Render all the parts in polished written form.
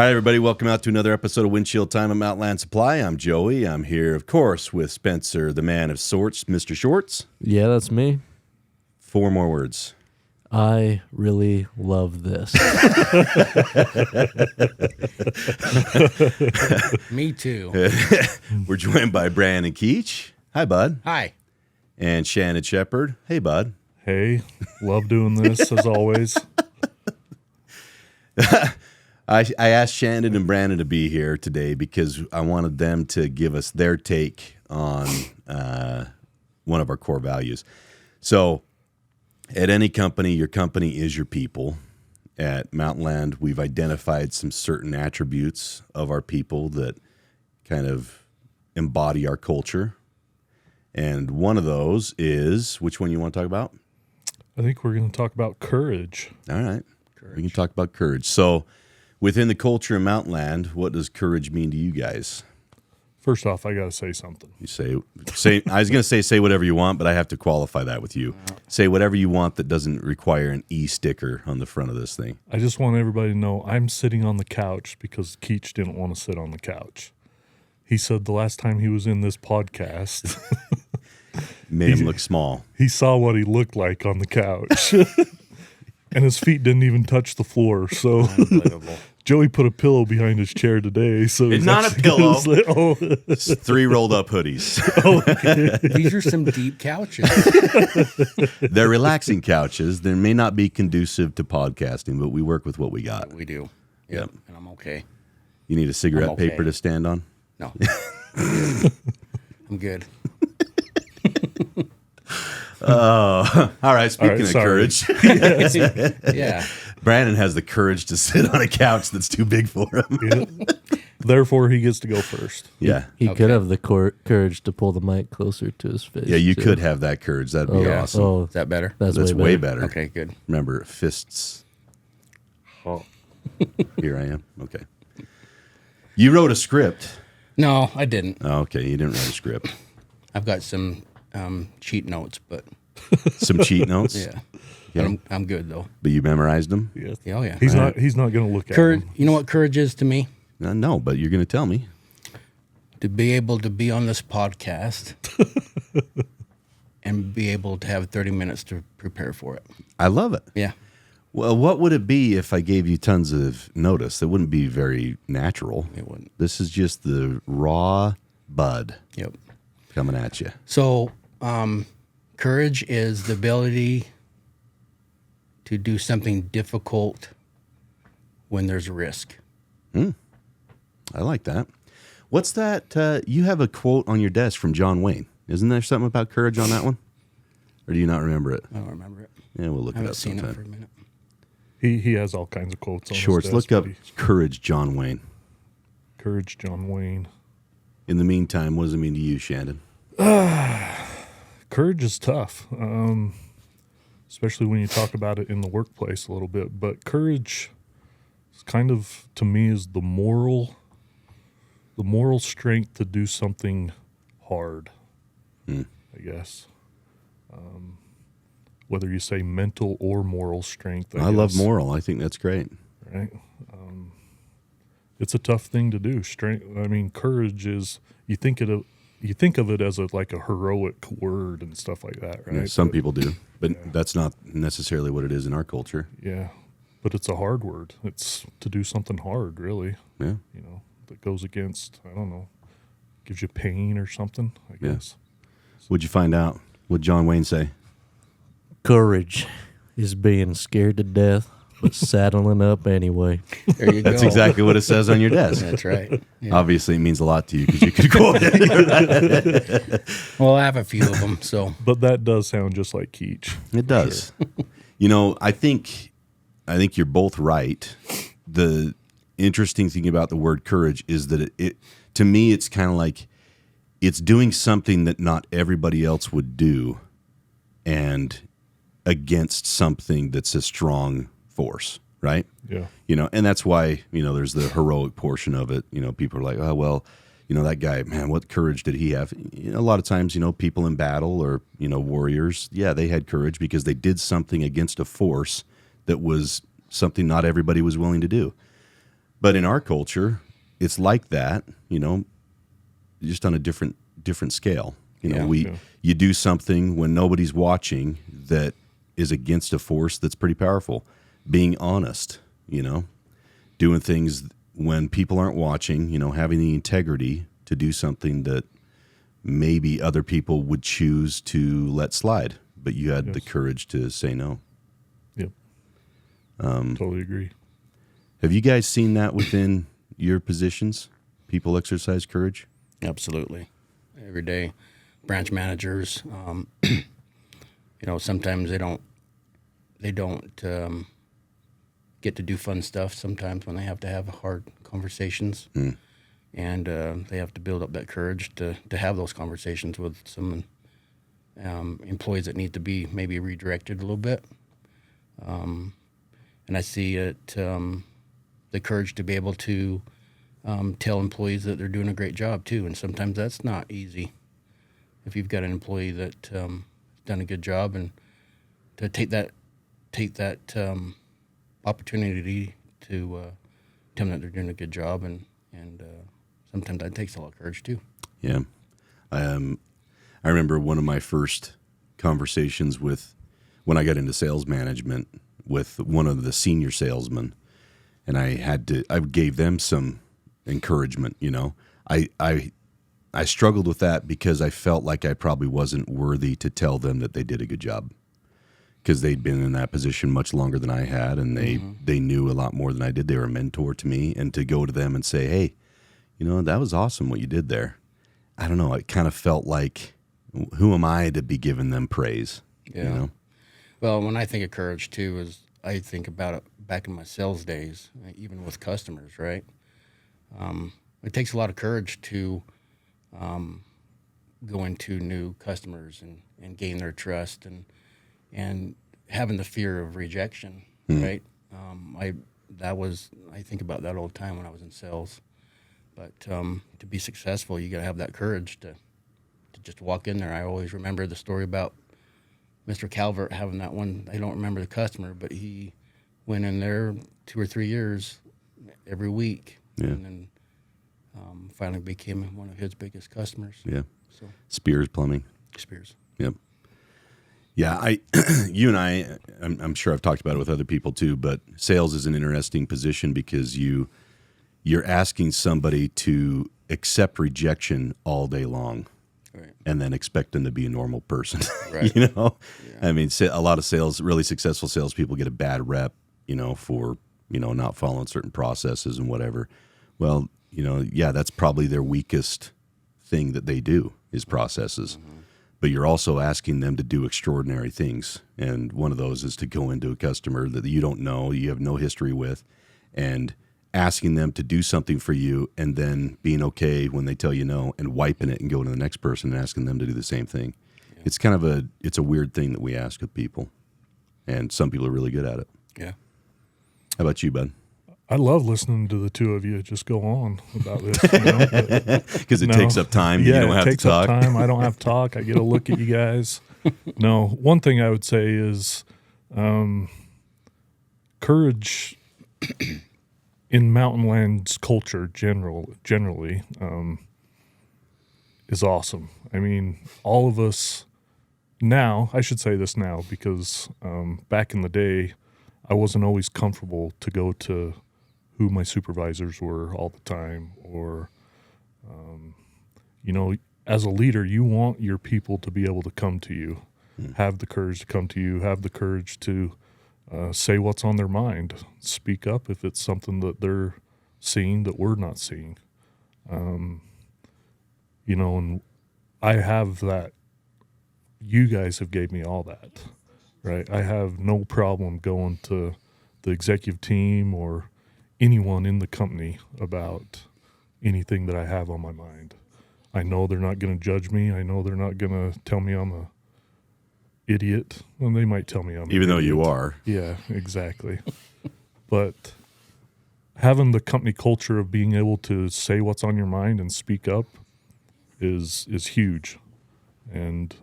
Hi, everybody. Welcome out to another episode of Windshield Time at Mountainland Supply. I'm Joey. I'm here, of course, with Spencer, the man of sorts, Mr. Shorts. Yeah, that's me. 4 more words. I really love this. Me too. We're joined by Brandon Keetch. Hi, bud. Hi. And Shandon Shepard. Hey, bud. Hey, love doing this as always. I asked Shandon and Brandon to be here today because I wanted them to give us their take on one of our core values. So at any company, your company is your people. At Mountainland, we've identified some certain attributes of our people that kind of embody our culture. And one of those is, which one you want to talk about? I think we're going to talk about courage. All right. We can talk about courage. So within the culture of Mountainland, what does courage mean to you guys? First off, I got to say something. You say. I was going to say whatever you want, but I have to qualify that with you. Say whatever you want that doesn't require an E sticker on the front of this thing. I just want everybody to know I'm sitting on the couch because Keetch didn't want to sit on the couch. He said the last time he was in this podcast, Made him look small. he saw what he looked like on the couch. And his feet didn't even touch the floor. So Joey put a pillow behind his chair today. So It's not a pillow. Oh. It's 3 rolled up hoodies. These are some deep couches. They're relaxing couches. They may not be conducive to podcasting, but we work with what we got. We do. Yep. And I'm okay. You need a cigarette I'm okay. paper to stand on? No. I'm good. All right. Speaking of sorry. courage, Yeah. Brandon has the courage to sit on a couch that's too big for him. Yeah. Therefore, he gets to go first. Yeah. He Okay. could have the courage to pull the mic closer to his face. Yeah, you too. could have that courage. That'd be Yeah. awesome. Oh, Is that better? that's That's way way better. better. Okay, good. Remember, fists. Oh. Here I am. Okay. You wrote a script. No, I didn't. Oh, okay. You didn't write a script. I've got some cheat notes, but Some cheat notes. yeah. Yeah. But I'm good though. But you memorized them? Yes. Yeah, oh yeah. He's not going to look at Courage. him. You know what courage is to me? No, but you're going to tell me. To be able to be on this podcast and be able to have 30 minutes to prepare for it. I love it. Yeah. Well, what would it be if I gave you tons of notice? That wouldn't be very natural. It wouldn't. This is just the raw bud Yep. coming at you. So, courage is the ability to do something difficult when there's risk. I like that. What's that? You have a quote on your desk from John Wayne. Isn't there something about courage on that one? Or do you not remember it? I don't remember it. Yeah, we'll look I it haven't up seen sometime. it for a minute. He has all kinds of quotes on Shorts, his desk, look up but Courage John Wayne. Courage, John Wayne. In the meantime, what does it mean to you, Shandon? Courage is tough, especially when you talk about it in the workplace a little bit. But courage is kind of, to me, is the moral strength to do something hard, I guess. Whether you say mental or moral strength. I love guess, moral. I think that's great. right? It's a tough thing to do. Courage is, you think of it as like a heroic word and stuff like that, right? Yeah, some But- people do, but that's not necessarily what it is in our culture. Yeah, but it's a hard word. It's to do something hard, really. Yeah. That goes against, I don't know, gives you pain or something, I Yeah. guess. What'd you find out? What'd John Wayne say? Courage is being scared to death, but saddling up anyway. There you go. That's exactly what it says on your desk. That's right. Yeah. Obviously, it means a lot to you because you could quote it. Well, I have a few of them, so But that does sound just like Keetch. It does. I think you're both right. The interesting thing about the word courage is that it to me, it's kind of like it's doing something that not everybody else would do, and against something that's a strong force, right? Yeah. And that's why, there's the heroic portion of it. People are like, oh, well, that guy, man, what courage did he have? A lot of times, people in battle or, warriors, yeah, they had courage because they did something against a force that was something not everybody was willing to do. But in our culture, it's like that, just on a different scale. You do something when nobody's watching that is against a force that's pretty powerful. Being honest, doing things when people aren't watching, having the integrity to do something that maybe other people would choose to let slide, but you had the courage to say no. Yep. Totally agree. Have you guys seen that within your positions? People exercise courage? Absolutely. Every day. Branch managers, sometimes they don't get to do fun stuff sometimes when they have to have hard conversations. And they have to build up that courage to have those conversations with some employees that need to be maybe redirected a little bit. And I see it, the courage to be able to tell employees that they're doing a great job too. And sometimes that's not easy. If you've got an employee that done a good job, and to take that opportunity to tell them that they're doing a good job, and sometimes that takes a lot of courage too. Yeah. I remember one of my first conversations when I got into sales management with one of the senior salesmen, and I gave them some encouragement. I struggled with that because I felt like I probably wasn't worthy to tell them that they did a good job, because they'd been in that position much longer than I had, and they knew a lot more than I did. They were a mentor to me, and to go to them and say, hey, that was awesome what you did there. I don't know. It kind of felt like, who am I to be giving them praise? Yeah. Well, when I think of courage too, I think about it back in my sales days, even with customers, right? It takes a lot of courage to go into new customers and gain their trust, and having the fear of rejection, right? I think about that all the time when I was in sales. But to be successful, you got to have that courage to just walk in there. I always remember the story about Mr. Calvert having that one. I don't remember the customer, but he went in there 2 or 3 years every week, and then finally became one of his biggest customers. Yeah. So Spears Plumbing. Spears. Yep. Yeah, you and I'm sure I've talked about it with other people too, but sales is an interesting position because you're asking somebody to accept rejection all day long, right, and then expect them to be a normal person. Right. Yeah. I mean, a lot of really successful salespeople get a bad rep, for not following certain processes and whatever. Well, that's probably their weakest thing that they do is processes. But you're also asking them to do extraordinary things. And one of those is to go into a customer that you don't know, you have no history with, and asking them to do something for you, and then being okay when they tell you no, and wiping it and going to the next person and asking them to do the same thing. Yeah. It's kind of it's a weird thing that we ask of people. And some people are really good at it. Yeah. How about you, bud? I love listening to the two of you just go on about this. Because it takes up time. Yeah, you don't have it takes to talk. up time. I don't have to talk. I get to look at you guys. No, one thing I would say is courage in Mountainland's culture generally is awesome. I mean, all of us now, I should say this now because back in the day, I wasn't always comfortable to go to who my supervisors were all the time, or, as a leader, you want your people to be able to come to you, have the courage to come to you, have the courage to say what's on their mind, speak up if it's something that they're seeing that we're not seeing. And I have that. You guys have gave me all that, right? I have no problem going to the executive team or anyone in the company about anything that I have on my mind. I know they're not going to judge me. I know they're not going to tell me I'm a idiot. And they might tell me I'm even an though idiot. you are. Yeah, exactly. But having the company culture of being able to say what's on your mind and speak up is huge, and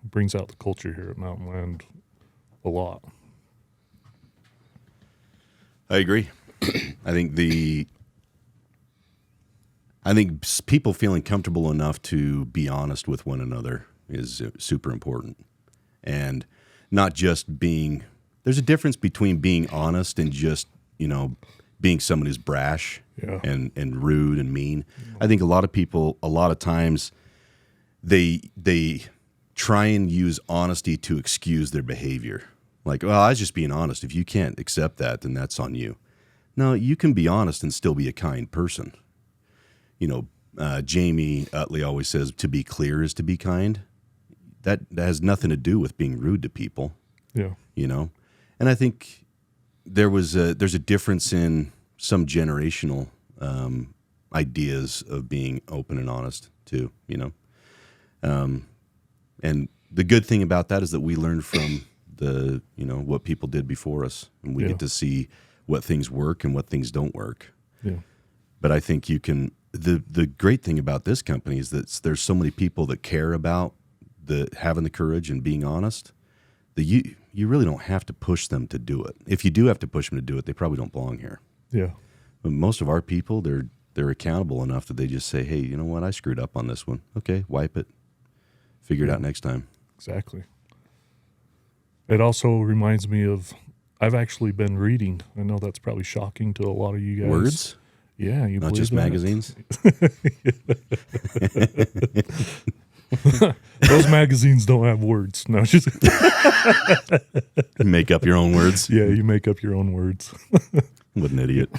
brings out the culture here at Mountainland a lot. I agree. I think people feeling comfortable enough to be honest with one another is super important. And not just being, there's a difference between being honest and just, being someone who's brash and rude and mean. I think a lot of people, a lot of times, they try and use honesty to excuse their behavior. Like, well, I was just being honest. If you can't accept that, then that's on you. No, you can be honest and still be a kind person. Jamie Utley always says to be clear is to be kind. That has nothing to do with being rude to people. Yeah. And I think there's a difference in some generational ideas of being open and honest too, and the good thing about that is that we learn from what people did before us, and we get to see what things work and what things don't work. Yeah. But I think the great thing about this company is that there's so many people that care about having the courage and being honest that you really don't have to push them to do it. If you do have to push them to do it, they probably don't belong here. Yeah. But most of our people, they're accountable enough that they just say, hey, you know what? I screwed up on this one. Okay, wipe it. Figure it out next time. Exactly. It also reminds me of, I've actually been reading. I know that's probably shocking to a lot of you guys. Words? Yeah, you Not believe just that? magazines? Those magazines don't have words. No, just You make up your own words? yeah, you make up your own words. What an idiot.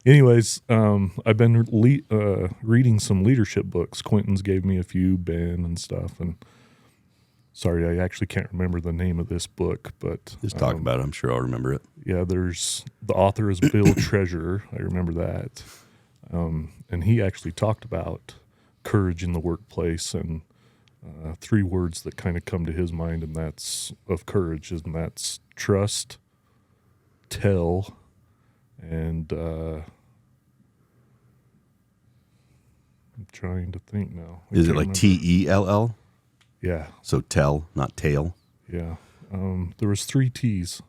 Anyways, I've been reading some leadership books. Quentin's gave me a few, Ben and stuff. And sorry, I actually can't remember the name of this book, but Just talk about it. I'm sure I'll remember it. yeah, the author is Bill Treasurer. I remember that. And he actually talked about courage in the workplace, and 3 words that kind of come to his mind, and that's of courage, and that's trust, tell, and I'm trying to think now. Is it like Tell? Yeah, So tell, not tail. yeah. There was 3 T's.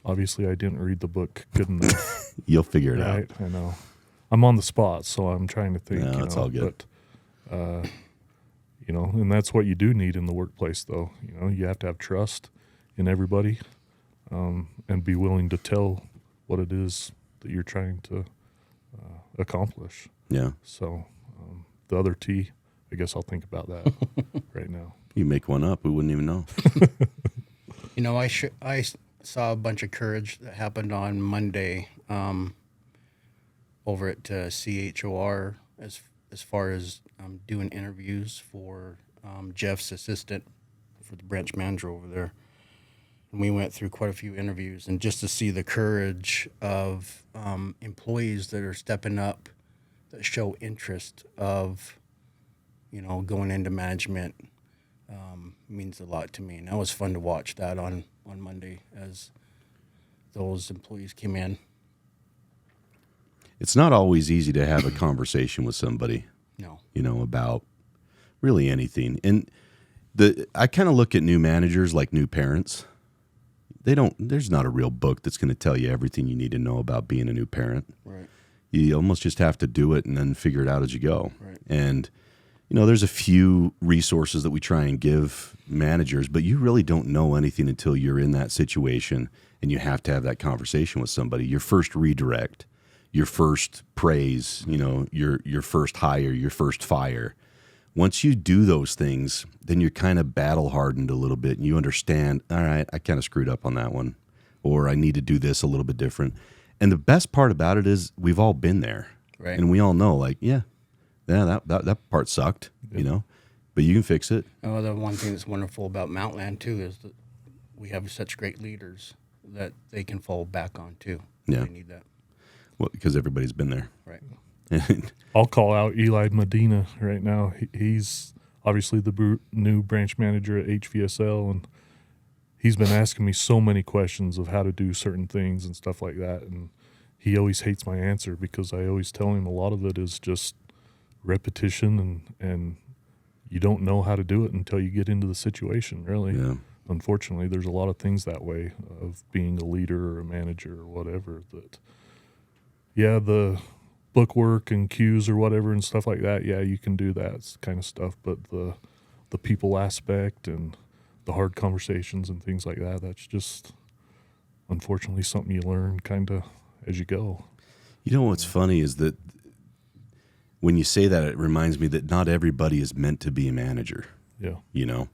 Obviously, I didn't read the book good enough. You'll figure it Right, out. I know. I'm on the spot, so I'm trying to think. No, it's all good. But, and that's what you do need in the workplace, though. You have to have trust in everybody, and be willing to tell what it is that you're trying to accomplish. Yeah. So, the other T, I guess I'll think about that right now. You make one up, we wouldn't even know. I saw a bunch of courage that happened on Monday over at CHOR as far as doing interviews for Jeff's assistant for the branch manager over there. And we went through quite a few interviews, and just to see the courage of employees that are stepping up, that show interest of, going into management, means a lot to me. And that was fun to watch that on Monday as those employees came in. It's not always easy to have a conversation with somebody, No. About really anything. And I kind of look at new managers like new parents. There's not a real book that's going to tell you everything you need to know about being a new parent. Right. You almost just have to do it and then figure it out as you go. Right. And, there's a few resources that we try and give managers, but you really don't know anything until you're in that situation and you have to have that conversation with somebody. Your first redirect, your first praise, your first hire, your first fire. Once you do those things, then you're kind of battle hardened a little bit and you understand, all right, I kind of screwed up on that one, or I need to do this a little bit different. And the best part about it is we've all been there. Right. And we all know, like, that part sucked, but you can fix it. Oh, the one thing that's wonderful about Mountainland too is that we have such great leaders that they can fall back on too. Yeah. They need that. Well, because everybody's been there. Right. I'll call out Eli Medina right now. He's obviously the new branch manager at HVSL, and he's been asking me so many questions of how to do certain things and stuff like that. And he always hates my answer because I always tell him a lot of it is just repetition, and you don't know how to do it until you get into the situation, really. Yeah. unfortunately, there's a lot of things that way of being a leader or a manager or whatever that, yeah, the bookwork and cues or whatever and stuff like that, yeah, you can do that kind of stuff, but the people aspect and the hard conversations and things like that, that's just unfortunately something you learn kind of as you go. You know what's funny is that when you say that, it reminds me that not everybody is meant to be a manager. Yeah. You know?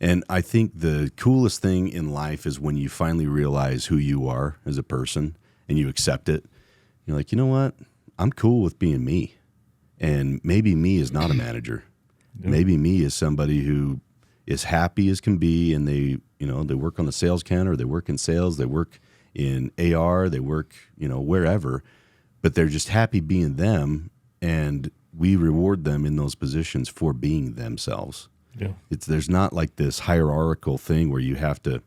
And I think the coolest thing in life is when you finally realize who you are as a person and you accept it. You're like, you know what? I'm cool with being me. And maybe me is not a manager. Yeah. Maybe me is somebody who is happy as can be, and they work on the sales counter, they work in sales, they work in AR, they work, wherever, but they're just happy being them, and we reward them in those positions for being themselves. Yeah. There's not like this hierarchical thing where you have to,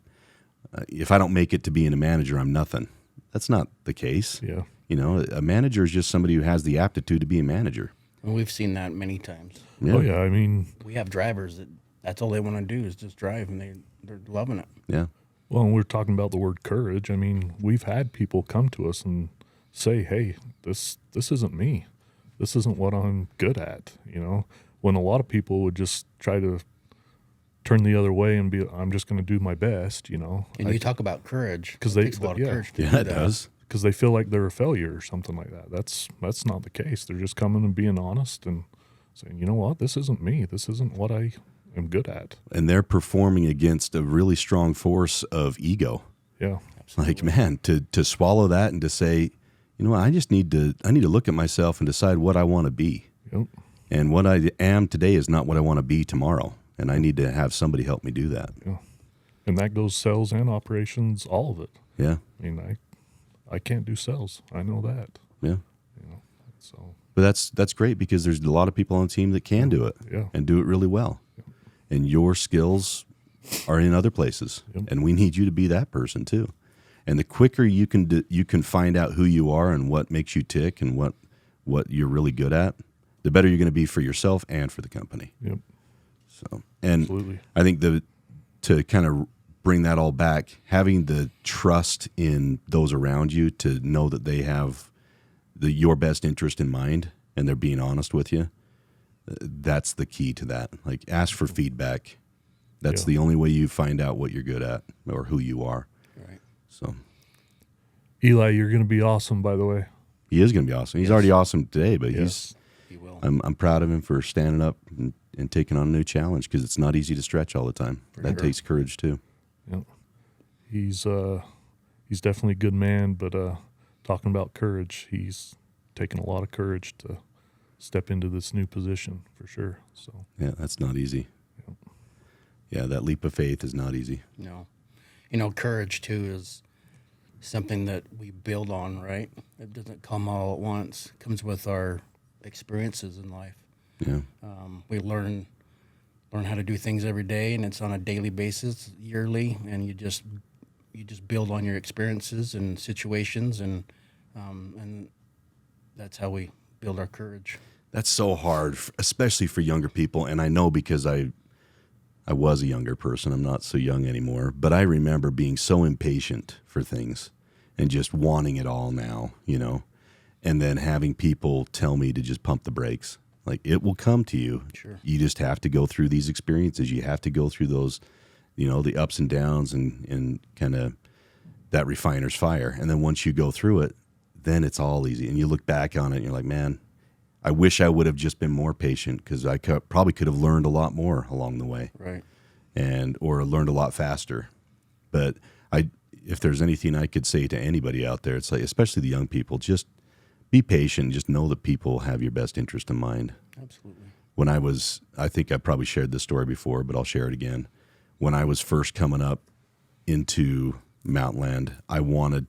if I don't make it to being a manager, I'm nothing. That's not the case. Yeah. A manager is just somebody who has the aptitude to be a manager. And we've seen that many times. Yeah. Oh, yeah. I mean, We have drivers that's all they want to do is just drive, and they're loving it. Yeah. well, we're talking about the word courage. I mean, we've had people come to us and say, hey, this isn't me. This isn't what I'm good at, when a lot of people would just try to turn the other way and be, I'm just going to do my best, And you talk about courage. 'Cause it they- takes a lot yeah. of courage to Yeah, do it that. does. because they feel like they're a failure or something like that. That's not the case. They're just coming and being honest and saying, you know what, this isn't me. This isn't what I am good at. And they're performing against a really strong force of ego. Yeah. Like, man, to swallow that and to say, you know what, I need to look at myself and decide what I want to be. Yep. And what I am today is not what I want to be tomorrow. And I need to have somebody help me do that. Yeah. And that goes sales and operations, all of it. Yeah. I mean, I can't do sales. I know that. Yeah. So But that's great because there's a lot of people on the team that can do it Yeah. and do it really well. And your skills are in other places. Yep. And we need you to be that person too. And the quicker you can find out who you are and what makes you tick and what you're really good at, the better you're going to be for yourself and for the company. Yep. So, and Absolutely. I think to kind of bring that all back, having the trust in those around you to know that they have your best interest in mind and they're being honest with you, that's the key to that. Like, ask for feedback. That's Yeah. the only way you find out what you're good at or who you are. Right. So Eli, you're going to be awesome, by the way. he is going to be awesome. He's Yes. already awesome today, but Yes. He will. I'm proud of him for standing up and taking on a new challenge because it's not easy to stretch all the time. For That sure. takes courage too. Yep. He's definitely a good man, but talking about courage, he's taken a lot of courage to step into this new position for sure. So Yeah, that's not easy. Yeah, that leap of faith is not easy. No. Courage, too, is something that we build on, right? It doesn't come all at once. It comes with our experiences in life. Yeah. We learn how to do things every day, and it's on a daily basis, yearly, and you just build on your experiences and situations, and that's how we build our courage. That's so hard, especially for younger people. And I know because I was a younger person. I'm not so young anymore. But I remember being so impatient for things and just wanting it all now, and then having people tell me to just pump the brakes. Like, it will come to you. Sure. You just have to go through these experiences. You have to go through those, the ups and downs and kind of that refiner's fire. And then once you go through it, then it's all easy. And you look back on it and you're like, man, I wish I would have just been more patient because I probably could have learned a lot more along the way. Right. Or learned a lot faster. But if there's anything I could say to anybody out there, it's like, especially the young people, just be patient. Just know that people have your best interest in mind. Absolutely. When I think I probably shared this story before, but I'll share it again. When I was first coming up into Mountainland, I wanted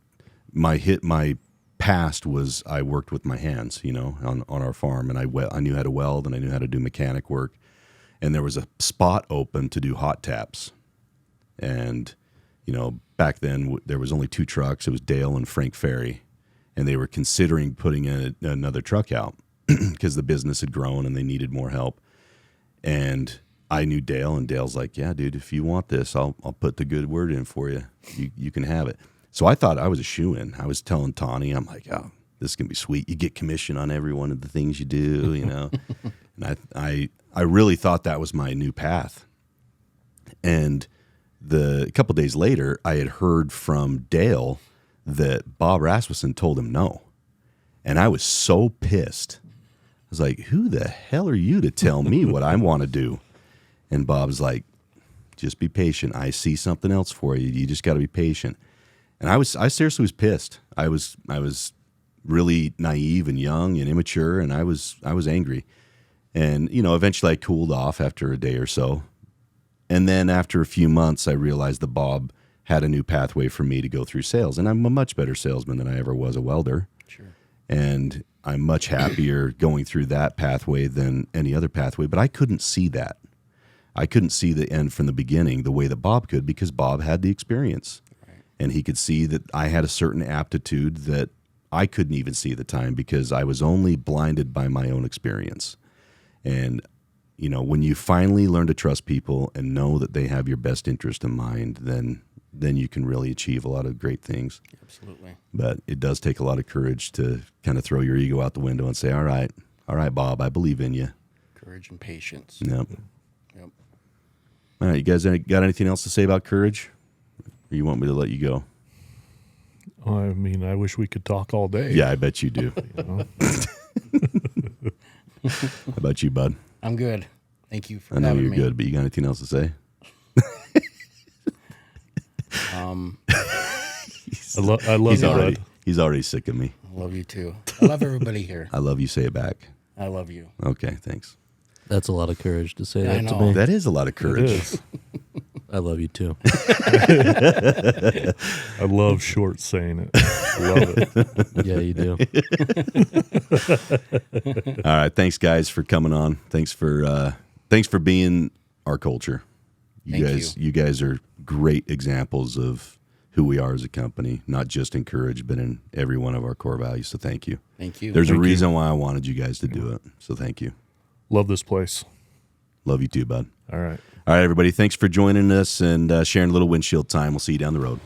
my past was I worked with my hands, on our farm, and I knew how to weld and I knew how to do mechanic work. And there was a spot open to do hot taps. And, back then there was only 2 trucks. It was Dale and Frank Ferry. And they were considering putting another truck out because the business had grown and they needed more help. And I knew Dale, and Dale's like, yeah, dude, if you want this, I'll put the good word in for you. You can have it. So I thought I was a shoo-in. I was telling Tawny, I'm like, oh, this is going to be sweet. You get commission on every one of the things you do, you know. And I really thought that was my new path. And a couple days later, I had heard from Dale that Bob Rasmussen told him no. And I was so pissed. I was like, who the hell are you to tell me what I want to do? And Bob's like, just be patient. I see something else for you. You just got to be patient. And I seriously was pissed. I was really naive and young and immature, and I was angry. And, you know, eventually I cooled off after a day or so. And then after a few months, I realized that Bob had a new pathway for me to go through sales. And I'm a much better salesman than I ever was a welder. Sure. And I'm much happier going through that pathway than any other pathway. But I couldn't see that. I couldn't see the end from the beginning the way that Bob could, because Bob had the experience. Right. And he could see that I had a certain aptitude that I couldn't even see at the time, because I was only blinded by my own experience. And, you know, when you finally learn to trust people and know that they have your best interest in mind, then you can really achieve a lot of great things. Absolutely. But it does take a lot of courage to kind of throw your ego out the window and say, all right, Bob, I believe in you. Courage and patience. Yep. Yep. All right, you guys got anything else to say about courage? Or you want me to let you go? I mean, I wish we could talk all day. Yeah, I bet you do. You know? How about you, bud? I'm good. Thank you for I know having you're me. good, but you got anything else to say? I love you, bud. He's already sick of me. I love you too. I love everybody here. I love you. Say it back. I love you. Okay, thanks. That's a lot of courage to say I that to know. me. That is a lot of It courage. is. I love you too. I love short saying it. Love it. Yeah, you do. All right, thanks guys for coming on. Thanks for being our culture. You guys are great examples of who we are as a company, not just in courage, but in every one of our core values. So thank you. Thank you. There's a Thank you. reason why I wanted you guys to do it. So thank you. Love this place. Love you too, bud. All right. All right, everybody. Thanks for joining us and sharing a little windshield time. We'll see you down the road.